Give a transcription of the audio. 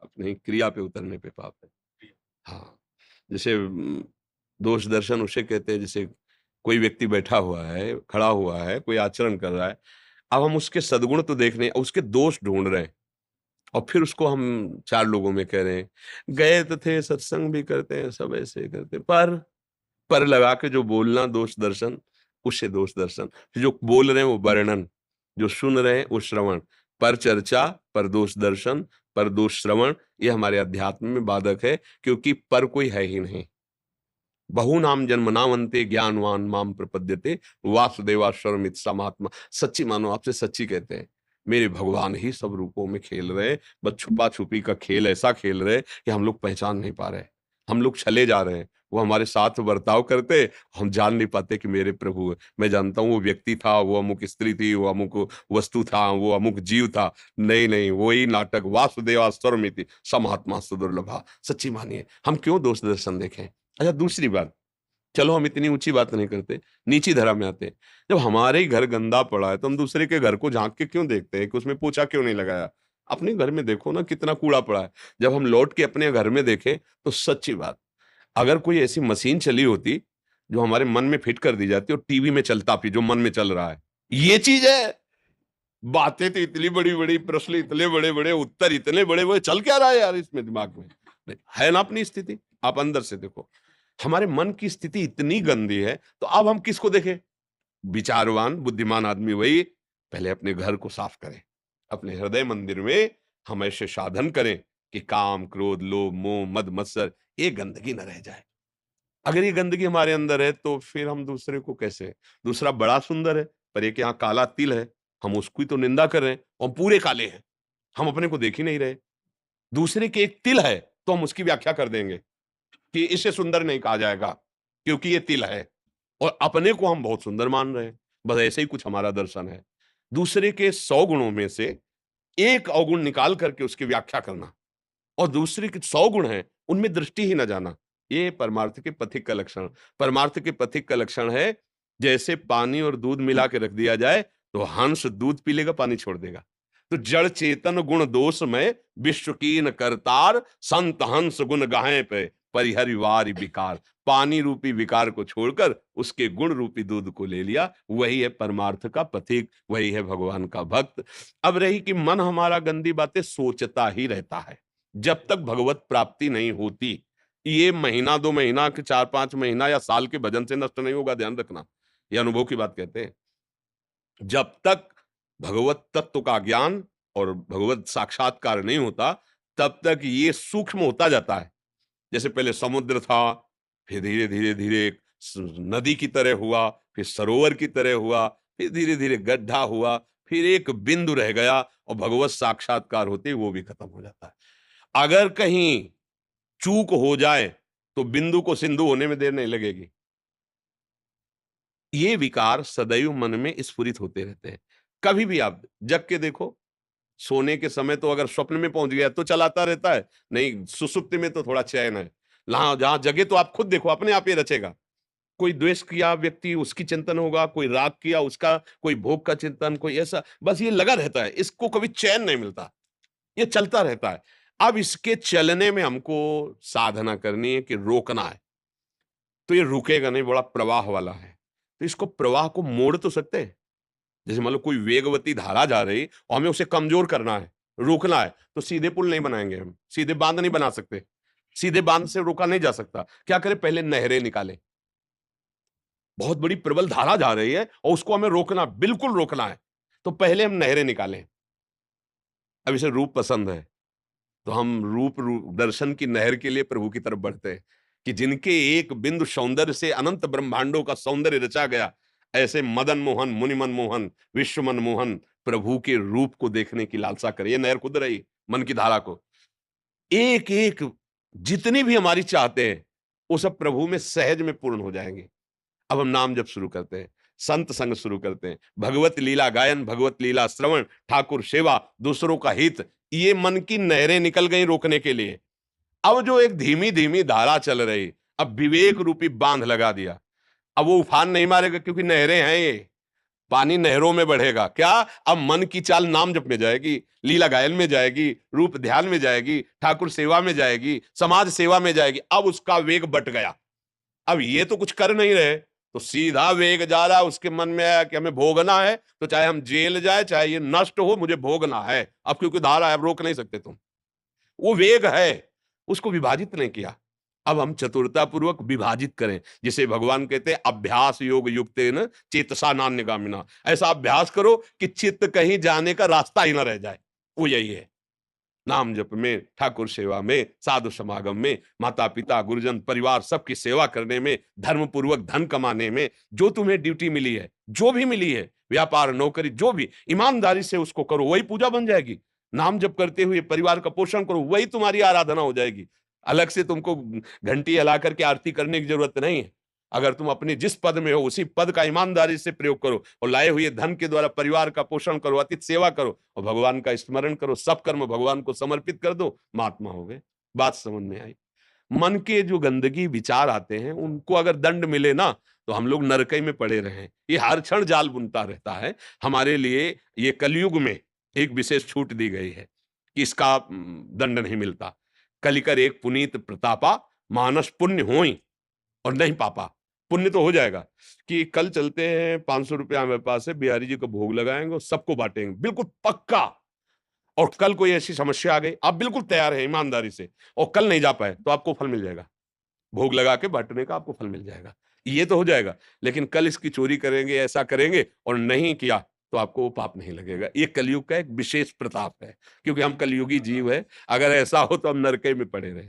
पाप नहीं, क्रिया पे उतरने पे पाप है। हाँ, जैसे दोष दर्शन उसे कहते हैं, जैसे कोई व्यक्ति बैठा हुआ है, खड़ा हुआ है, कोई आचरण कर रहा है, अब हम उसके सद्गुण तो देख रहे हैं, उसके दोष ढूँढ रहे हैं और फिर उसको हम 4 लोगों में कह रहे हैं, गए तो थे, सत्संग भी करते हैं, सब ऐसे करते हैं, पर लगा के जो बोलना दोष दर्शन, उसे दोष दर्शन। जो बोल रहे हैं वो वर्णन, जो सुन रहे हैं वो श्रवण। पर चर्चा, पर दोष दर्शन, पर दोष श्रवण, ये हमारे अध्यात्म में बाधक है, क्योंकि पर कोई है ही नहीं। बहूनाम जन्मनावन्ते ज्ञानवान माम प्रपद्यते वासुदेवाश्वरमित समात्मा। सच्ची मानो, आपसे सच्ची कहते हैं, मेरे भगवान ही सब रूपों में खेल रहे, बस छुपा छुपी का खेल ऐसा खेल रहे कि हम लोग पहचान नहीं पा रहे, हम लोग चले जा रहे हैं। वो हमारे साथ बर्ताव करते, हम जान नहीं पाते कि मेरे प्रभु है। मैं जानता हूँ वो व्यक्ति था, वो अमुक स्त्री थी, वो अमुक वस्तु था, वो अमुक जीव था। नहीं नहीं, वही नाटक, वासुदेवाश्वरमिति समात्मा सुदुर्लभा। सच्ची मानिए, हम क्यों दोष दर्शन देखें। अच्छा, दूसरी बात, चलो हम इतनी ऊंची बात नहीं करते, नीची धरा में आते हैं। जब हमारे ही घर गंदा पड़ा है तो हम दूसरे के घर को झांक के क्यों देखते हैं कि उसमें पोछा क्यों नहीं लगाया। अपने घर में देखो ना कितना कूड़ा पड़ा है। जब हम लौट के अपने घर में देखें तो सच्ची बात, अगर कोई ऐसी मशीन चली होती जो हमारे मन में फिट कर दी जाती और टीवी में चलता फिर जो मन में चल रहा है, ये चीज है। बातें तो इतनी बड़ी बड़ी, प्रश्न इतने बड़े बड़े, उत्तर इतने बड़े बड़े, चल क्या रहा है यार इसमें दिमाग में। नहीं, है ना अपनी स्थिति, आप अंदर से देखो। हमारे मन की स्थिति इतनी गंदी है, तो अब हम किसको देखें। विचारवान बुद्धिमान आदमी वही पहले अपने घर को साफ करें, अपने हृदय मंदिर में हम ऐसे साधन करें कि काम क्रोध लोभ मोह मद मत्सर ये गंदगी न रह जाए। अगर ये गंदगी हमारे अंदर है तो फिर हम दूसरे को कैसे। दूसरा बड़ा सुंदर है पर एक यहाँ काला तिल है, हम उसकी तो निंदा कर रहे हैं और हम पूरे काले हैं, हम अपने को देख ही नहीं रहे। दूसरे के एक तिल है तो हम उसकी व्याख्या कर देंगे कि इसे सुंदर नहीं कहा जाएगा क्योंकि ये तिल है, और अपने को हम बहुत सुंदर मान रहे हैं। बस ऐसे ही कुछ हमारा दर्शन है। दूसरे के 100 गुणों में से एक अवगुण निकाल करके उसकी व्याख्या करना, और दूसरे के 100 गुण हैं उनमें दृष्टि ही ना जाना, ये परमार्थ के पथिक का लक्षण। परमार्थ के पथिक का लक्षण है, जैसे पानी और दूध मिला के रख दिया जाए तो हंस दूध पी लेगा, पानी छोड़ देगा। तो जड़ चेतन गुण दोष में विश्व कीन करतार, संत हंस गुण गाहे पे परिहरि वारि विकार। पानी रूपी विकार को छोड़कर उसके गुण रूपी दूध को ले लिया, वही है परमार्थ का पथिक, वही है भगवान का भक्त। अब रही कि मन हमारा गंदी बातें सोचता ही रहता है, जब तक भगवत प्राप्ति नहीं होती। ये महीना 2 महीना के 4-5 महीना या साल के भजन से नष्ट नहीं होगा, ध्यान रखना। ये अनुभव की बात कहते हैं। जब तक भगवत तत्व का ज्ञान और भगवत साक्षात्कार नहीं होता, तब तक ये सूक्ष्म होता जाता है। जैसे पहले समुद्र था, फिर धीरे धीरे धीरे नदी की तरह हुआ, फिर सरोवर की तरह हुआ, फिर धीरे धीरे गड्ढा हुआ, फिर एक बिंदु रह गया और भगवत साक्षात्कार होते ही वो भी खत्म हो जाता है। अगर कहीं चूक हो जाए तो बिंदु को सिंधु होने में देर नहीं लगेगी। ये विकार सदैव मन में स्फुरित होते रहते हैं। कभी भी आप जग के देखो, सोने के समय तो अगर स्वप्न में पहुंच गया तो चलाता रहता है, नहीं सुसुप्ति में तो थोड़ा चैन है। जहां जगे तो आप खुद देखो, अपने आप ही रचेगा। कोई द्वेष किया व्यक्ति उसकी चिंतन होगा, कोई राग किया उसका, कोई भोग का चिंतन, कोई ऐसा, बस ये लगा रहता है, इसको कभी चैन नहीं मिलता, ये चलता रहता है। अब इसके चलने में हमको साधना करनी है कि रोकना है, तो ये रुकेगा नहीं, बड़ा प्रवाह वाला है। तो इसको प्रवाह को मोड़ तो सकते हैं। जैसे मान लो कोई वेगवती धारा जा रही और हमें उसे कमजोर करना है, रोकना है, तो सीधे पुल नहीं बनाएंगे हम, सीधे बांध नहीं बना सकते, सीधे बांध से रोका नहीं जा सकता। क्या करें, पहले नहरें निकालें। बहुत बड़ी प्रबल धारा जा रही है और उसको हमें रोकना, बिल्कुल रोकना है, तो पहले हम नहरें निकालें। अब इसे रूप पसंद है तो हम रूप दर्शन की नहर के लिए प्रभु की तरफ बढ़ते हैं कि जिनके एक बिंदु सौंदर्य से अनंत ब्रह्मांडों का सौंदर्य रचा गया, ऐसे मदन मोहन मुनि मनमोहन विश्व मनमोहन प्रभु के रूप को देखने की लालसा करें। ये नहर खुद रही मन की धारा को, एक एक जितनी भी हमारी चाहते हैं वो सब प्रभु में सहज में पूर्ण हो जाएंगे। अब हम नाम जप शुरू करते हैं, संत संग शुरू करते हैं, भगवत लीला गायन, भगवत लीला श्रवण, ठाकुर सेवा, दूसरों का हित, ये मन की नहरें निकल गई रोकने के लिए। अब जो एक धीमी धीमी धारा चल रही, अब विवेक रूपी बांध लगा दिया, अब वो उफान नहीं मारेगा क्योंकि नहरें हैं ये। पानी नहरों में बढ़ेगा क्या? अब मन की चाल नाम जप में जाएगी, लीला गायन में जाएगी, रूप ध्यान में जाएगी, ठाकुर सेवा में जाएगी, समाज सेवा में जाएगी। अब उसका वेग बट गया। अब ये तो कुछ कर नहीं रहे, तो सीधा वेग जा रहा है। उसके मन में आया कि हमें भोगना है, तो चाहे हम जेल जाए, चाहे ये नष्ट हो, मुझे भोगना है। अब क्योंकि धारा है, अब रोक नहीं सकते तुम। वो वेग है, उसको विभाजित नहीं किया। अब हम चतुरतापूर्वक विभाजित करें, जिसे भगवान कहते हैं अभ्यास योग युक्तेन चेतसा नान्यगामिना। ऐसा अभ्यास करो कि चित्त कहीं जाने का रास्ता ही ना रह जाए। वो यही है, नाम जप में, ठाकुर सेवा में, साधु समागम में, माता पिता गुरुजन परिवार सबकी सेवा करने में, धर्म पूर्वक धन कमाने में, जो तुम्हें ड्यूटी मिली है, जो भी मिली है, व्यापार नौकरी जो भी, ईमानदारी से उसको करो, वही पूजा बन जाएगी। नाम जप करते हुए परिवार का पोषण करो, वही तुम्हारी आराधना हो जाएगी। अलग से तुमको घंटी हिला करके आरती करने की जरूरत नहीं है। अगर तुम अपने जिस पद में हो उसी पद का ईमानदारी से प्रयोग करो और लाए हुए धन के द्वारा परिवार का पोषण करो, अतिथि सेवा करो और भगवान का स्मरण करो, सब कर्म भगवान को समर्पित कर दो, महात्मा हो गए। बात समझ में आई? मन के जो गंदगी विचार आते हैं उनको अगर दंड मिले ना, तो हम लोग नरकई में पड़े रहे। ये हर क्षण जाल बुनता रहता है। हमारे लिए ये कलयुग में एक विशेष छूट दी गई है कि इसका दंड नहीं मिलता। कलिकर एक पुनीत प्रतापा, मानस पुण्य होई और नहीं पापा। पुण्य तो हो जाएगा कि कल चलते हैं, 500 रुपया हमारे पास है, बिहारी जी को भोग लगाएंगे और सबको बांटेंगे, बिल्कुल पक्का। और कल कोई ऐसी समस्या आ गई, आप बिल्कुल तैयार है ईमानदारी से, और कल नहीं जा पाए तो आपको फल मिल जाएगा, भोग लगा के बांटने का आपको फल मिल जाएगा। ये तो हो जाएगा। लेकिन कल इसकी चोरी करेंगे, ऐसा करेंगे और नहीं किया तो आपको वो पाप नहीं लगेगा। ये कलयुग का एक विशेष प्रताप है, क्योंकि हम कलयुगी जीव है। अगर ऐसा हो तो हम नरके में पड़े रहे।